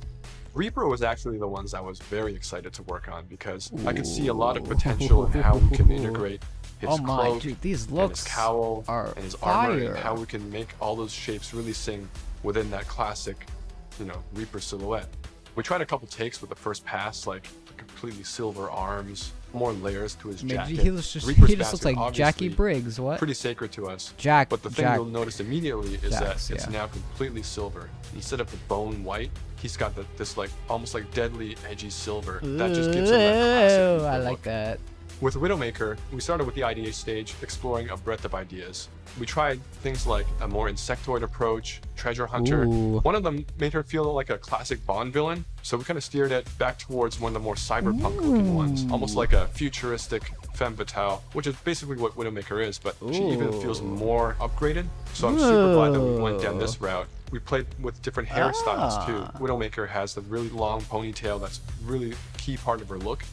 Reaper was actually the ones I was very excited to work on because I could see a lot of potential in how we can integrate his cloak, dude, these and looks his cowl, are and his armor, fire. and how we can make all those shapes really sing within that classic, Reaper silhouette. We tried a couple takes with the first pass, like completely silver arms, more layers to his jacket. He looks just Reaper's he just looks basket, like Jackie obviously, Briggs. What? Pretty sacred to us. Jack. But the thing Jack. you'll notice immediately is Jax, that it's yeah. now completely silver. Instead of the bone white, he's got this like almost like deadly edgy silver that just gives him that classic. Ooh, Reaper I like look. that. With Widowmaker, we started with the idea stage, exploring a breadth of ideas. We tried things like a more insectoid approach, treasure hunter. Ooh. One of them made her feel like a classic Bond villain, so we kind of steered it back towards one of the more cyberpunk-looking ones, almost like a futuristic femme fatale, which is basically what Widowmaker is, but she even feels more upgraded. So I'm super glad that we went down this route. We played with different hairstyles too. Widowmaker has the really long ponytail that's really key part of her look.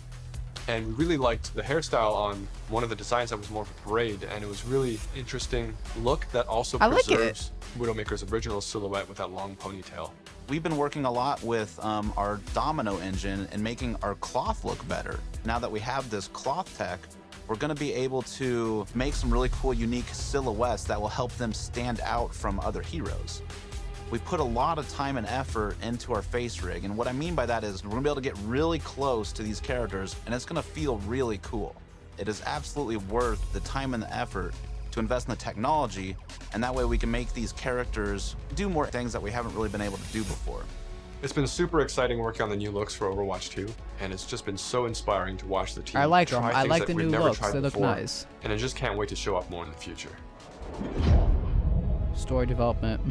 And we really liked the hairstyle on one of the designs that was more of a braid, and it was really interesting look that also I like preserves Widowmaker's original silhouette with that long ponytail. We've been working a lot with our domino engine and making our cloth look better. Now that we have this cloth tech, we're going to be able to make some really cool, unique silhouettes that will help them stand out from other heroes. We put a lot of time and effort into our face rig, and what I mean by that is we're gonna be able to get really close to these characters, and it's gonna feel really cool. It is absolutely worth the time and the effort to invest in the technology, and that way we can make these characters do more things that we haven't really been able to do before. It's been super exciting working on the new looks for Overwatch 2, and it's just been so inspiring to watch the team I like them. try I things like that the we've new never looks. tried They look before, nice. And I just can't wait to show off more in the future. Story development.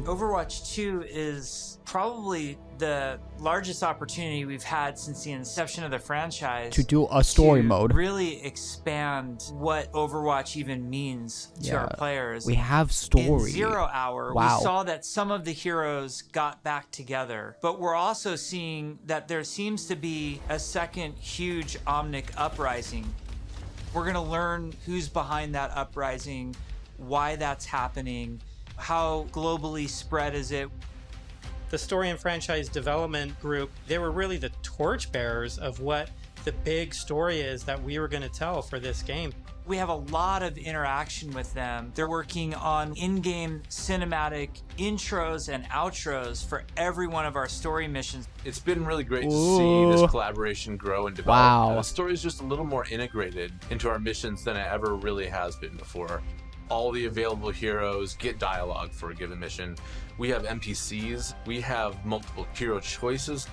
Overwatch 2 is probably the largest opportunity we've had since the inception of the franchise To do a story to mode. really expand what Overwatch even means to our players. We have story. In 0 Hour, Wow. we saw that some of the heroes got back together, but we're also seeing that there seems to be a second huge Omnic uprising. We're going to learn who's behind that uprising, why that's happening, how globally spread is it. The story and franchise development group, they were really the torchbearers of what the big story is that we were going to tell for this game. We have a lot of interaction with them. They're working on in-game cinematic intros and outros for every one of our story missions. It's been really great to see this collaboration grow and develop. Wow. The story is just a little more integrated into our missions than it ever really has been before. All the available heroes get dialogue for a given mission. We have NPCs. We have multiple hero choices.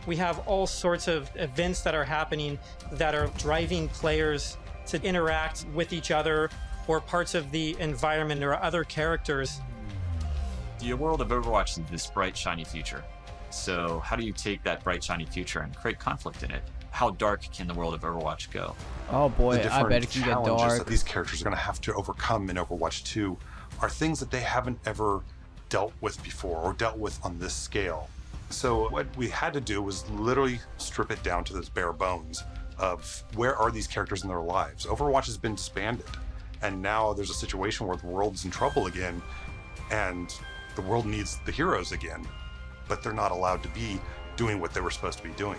We have all sorts of events that are happening that are driving players to interact with each other or parts of the environment or other characters. The world of Overwatch is this bright, shiny future. So how do you take that bright, shiny future and create conflict in it? How dark can the world of Overwatch go? Oh boy, the I bet it different can get challenges dark. that these characters are going to have to overcome in Overwatch 2 are things that they haven't ever dealt with before or dealt with on this scale. So what we had to do was literally strip it down to those bare bones of where are these characters in their lives. Overwatch has been disbanded, and now there's a situation where the world's in trouble again, and the world needs the heroes again, but they're not allowed to be doing what they were supposed to be doing.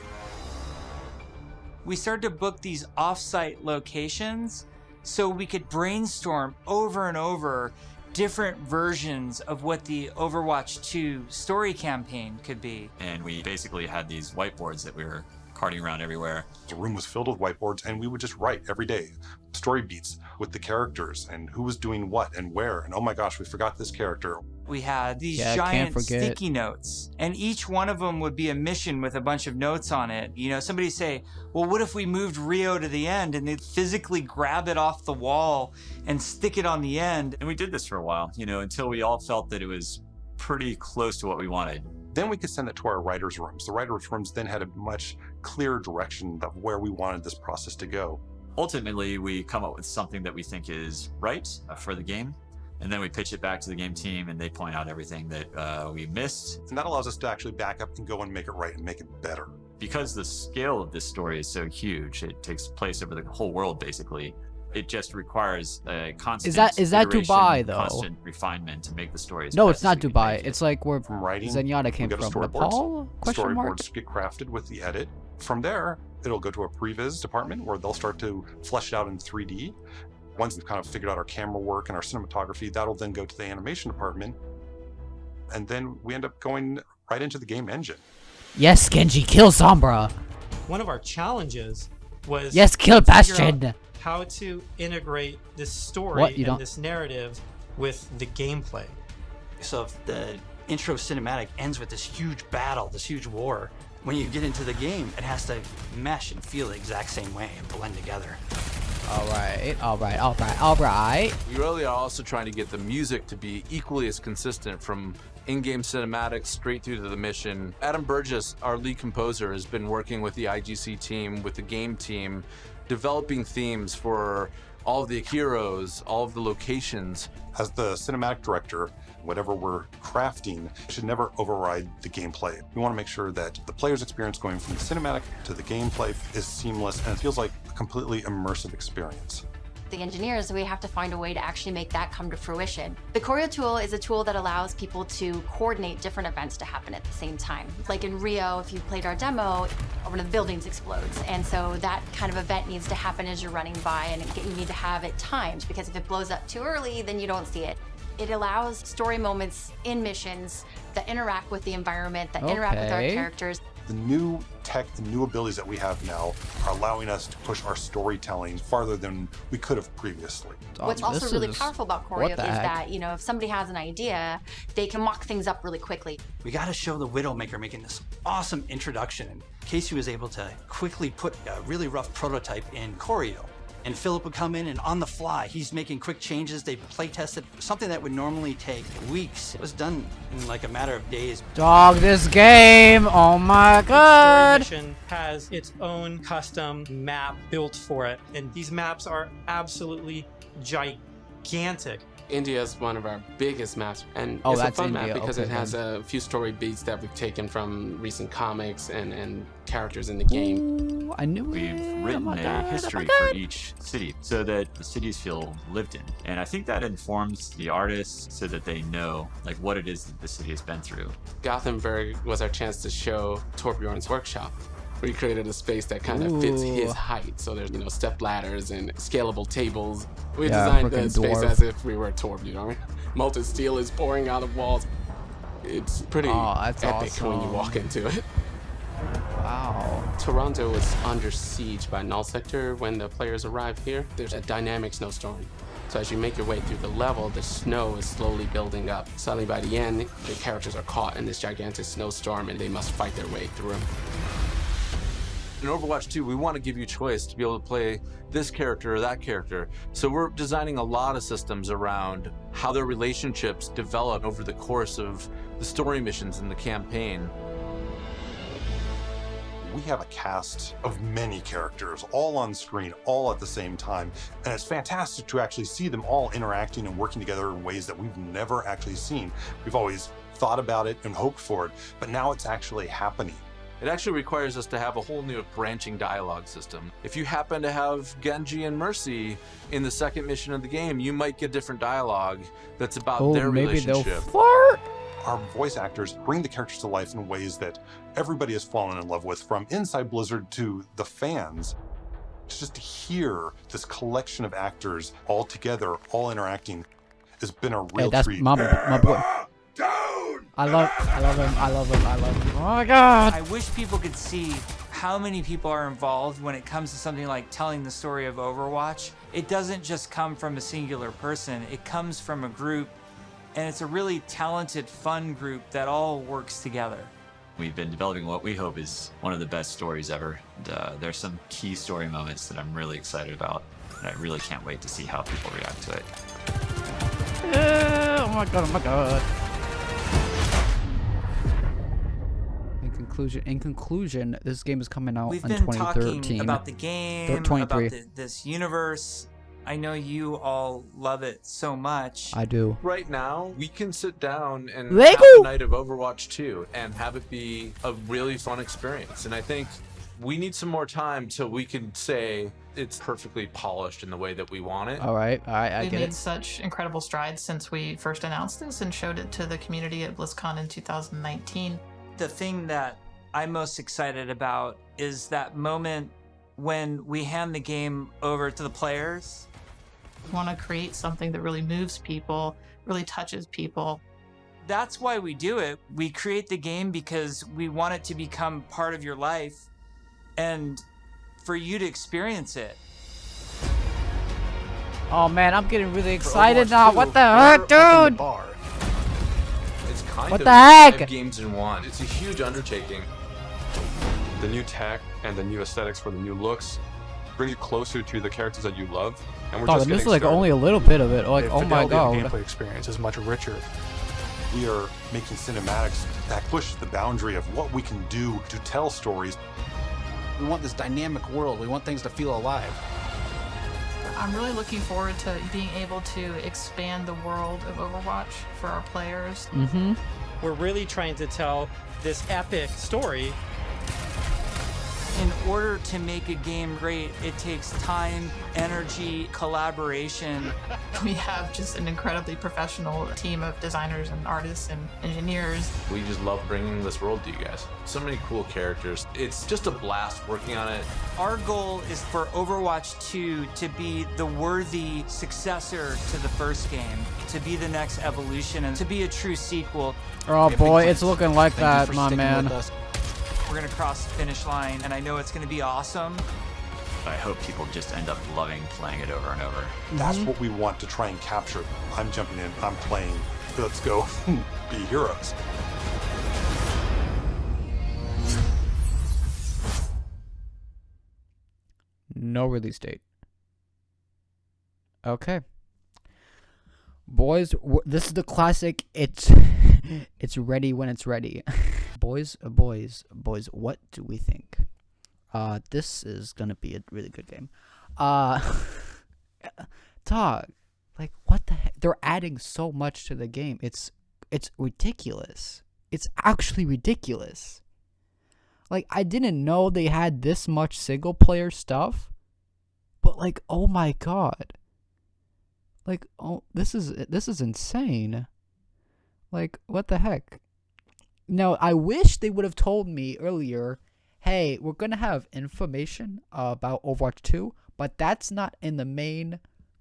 We started to book these off-site locations so we could brainstorm over and over different versions of what the Overwatch 2 story campaign could be. And we basically had these whiteboards that we were carting around everywhere. The room was filled with whiteboards, and we would just write every day story beats with the characters and who was doing what and where, and oh my gosh, we forgot this character. We had these giant sticky notes, and each one of them would be a mission with a bunch of notes on it. You know, somebody say, well, what if we moved Rio to the end, and they'd physically grab it off the wall and stick it on the end. And we did this for a while, you know, until we all felt that it was pretty close to what we wanted. Then we could send it to our writers' rooms. The writers' rooms then had a much clearer direction of where we wanted this process to go. Ultimately, we come up with something that we think is right for the game, and then we pitch it back to the game team, and they point out everything that we missed. And that allows us to actually back up and go and make it right and make it better. Because the scale of this story is so huge, it takes place over the whole world, basically. It just requires a constant Is that Dubai, though? Constant refinement to make the story. No, it's not Dubai. It's like where from writing, Zenyatta came from. Nepal? Question mark? Storyboards get crafted with the edit. From there, it'll go to a previs department where they'll start to flesh it out in 3D. Once we've kind of figured out our camera work and our cinematography, that'll then go to the animation department. And then we end up going right into the game engine. Yes, Genji, kill Sombra. One of our challenges was yes, kill Bastion. How to integrate this story and this narrative with the gameplay. So if the intro cinematic ends with this huge battle, this huge war, when you get into the game, it has to mesh and feel the exact same way and blend together. All right. We really are also trying to get the music to be equally as consistent from in-game cinematics straight through to the mission. Adam Burgess, our lead composer, has been working with the IGC team, with the game team, developing themes for all of the heroes, all of the locations. As the cinematic director, whatever we're crafting should never override the gameplay. We want to make sure that the player's experience going from the cinematic to the gameplay is seamless and it feels like a completely immersive experience. The engineers, we have to find a way to actually make that come to fruition. The choreo tool is a tool that allows people to coordinate different events to happen at the same time. Like in Rio, if you played our demo, one of the buildings explodes. And so that kind of event needs to happen as you're running by, and you need to have it timed, because if it blows up too early, then you don't see it. It allows story moments in missions that interact with the environment, that interact with our characters. The new tech, the new abilities that we have now are allowing us to push our storytelling farther than we could have previously. What's also really powerful about choreo is that, you know, if somebody has an idea, they can mock things up really quickly. We got to show the Widowmaker making this awesome introduction. And Casey was able to quickly put a really rough prototype in choreo. And Philip would come in and on the fly, he's making quick changes. They play tested something that would normally take weeks. It was done in like a matter of days. Dog, this game, oh my god. Each story mission has its own custom map built for it. And these maps are absolutely gigantic. India is one of our biggest maps, and Oh, it's a that's fun India. map because Okay, it has a few story beats that we've taken from recent comics and characters in the game. Ooh, I knew We've it. written Oh my God, a history oh my for God. each city so that the cities feel lived in. And I think that informs the artists so that they know like what it is that the city has been through. Gothenburg was our chance to show Torbjorn's workshop. We created a space that kind of fits his Ooh. height. So there's, step ladders and scalable tables. We Yeah, designed the frickin' space dwarf. as if we were Torbjorn. Molten steel is pouring out of walls. It's pretty that's epic when you awesome. walk into it. Wow. Toronto was under siege by Null Sector when the players arrive here. There's a dynamic snowstorm. So as you make your way through the level, the snow is slowly building up. Suddenly by the end, the characters are caught in this gigantic snowstorm and they must fight their way through. In Overwatch 2, we want to give you choice to be able to play this character or that character. So we're designing a lot of systems around how their relationships develop over the course of the story missions in the campaign. We have a cast of many characters, all on screen, all at the same time. And it's fantastic to actually see them all interacting and working together in ways that we've never actually seen. We've always thought about it and hoped for it, but now it's actually happening. It actually requires us to have a whole new branching dialogue system. If you happen to have Genji and Mercy in the second mission of the game, you might get different dialogue that's about their maybe they'll relationship. flirt. Our voice actors bring the characters to life in ways that everybody has fallen in love with, from inside Blizzard to the fans. Just to hear this collection of actors all together, all interacting, has been a real That's treat. my boy. I love him. Oh my God. I wish people could see how many people are involved when it comes to something like telling the story of Overwatch. It doesn't just come from a singular person. It comes from a group, and it's a really talented, fun group that all works together. We've been developing what we hope is one of the best stories ever. And, there's some key story moments that I'm really excited about, and I really can't wait to see how people react to it. Oh my God, oh my God. In conclusion, this game is coming out We've in been 2013. talking about the game, 23. about this universe. I know you all love it so much. I do. Right now, we can sit down and Lego! have a night of Overwatch 2 and have it be a really fun experience. And I think we need some more time till we can say it's perfectly polished in the way that we want it. All right, I We've get made it. such incredible strides since we first announced this and showed it to the community at BlizzCon in 2019. The thing that I'm most excited about is that moment when we hand the game over to the players. We want to create something that really moves people, really touches people. That's why we do it. We create the game because we want it to become part of your life and for you to experience it. Oh man, I'm getting really excited now. What the heck, dude? It's kind What of the heck? 5 games in one. It's a huge undertaking. The new tech and the new aesthetics for the new looks bring you closer to the characters that you love. And we're Oh, just this is getting like started. only a little bit of it. Like, The oh my fidelity of the God. gameplay experience is much richer. We are making cinematics that push the boundary of what we can do to tell stories. We want this dynamic world. We want things to feel alive. I'm really looking forward to being able to expand the world of Overwatch for our players. Mm-hmm. We're really trying to tell this epic story. In order to make a game great, it takes time, energy, collaboration. We have just an incredibly professional team of designers and artists and engineers. We just love bringing this world to you guys. So many cool characters. It's just a blast working on it. Our goal is for Overwatch 2 to be the worthy successor to the first game, to be the next evolution, and to be a true sequel. Oh boy, it's looking like that, my man. We're gonna cross the finish line, and I know it's gonna be awesome. I hope people just end up loving playing it over and over. That's what we want to try and capture. I'm jumping in, I'm playing, let's go be heroes. No release date. Okay. Boys, this is the classic. It's ready when it's ready. Boys, what do we think? This is gonna be a really good game. Talk. Like, what the heck? They're adding so much to the game. It's ridiculous. It's actually ridiculous. Like, I didn't know they had this much single player stuff. But like, oh my god. Like, oh, this is insane. Like, what the heck? Now, I wish they would have told me earlier, hey, we're going to have information about Overwatch 2, but that's not in the main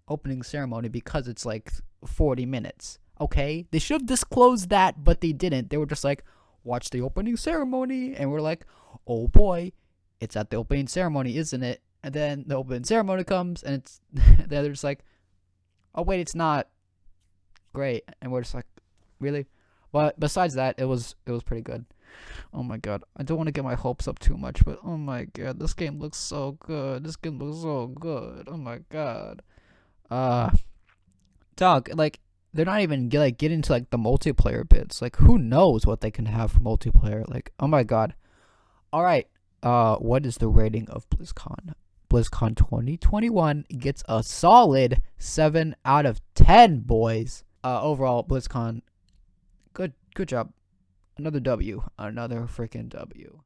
opening ceremony because it's like 40 minutes. Okay? They should have disclosed that, but they didn't. They were just like, watch the opening ceremony, and we're like, oh boy, it's at the opening ceremony, isn't it? And then the opening ceremony comes, and it's they're just like, oh wait, it's not. Great. And we're just like, really? But besides that, it was pretty good. Oh my god, I don't want to get my hopes up too much, but oh my god, this game looks so good. This game looks so good. Oh my god. Dog, like, they're not even like getting to like the multiplayer bits. Like, who knows what they can have for multiplayer? Like, oh my god. All right. What is the rating of BlizzCon? BlizzCon 2021 gets a solid 7 out of 10, boys. Overall, BlizzCon, good job. Another W. Another freaking W.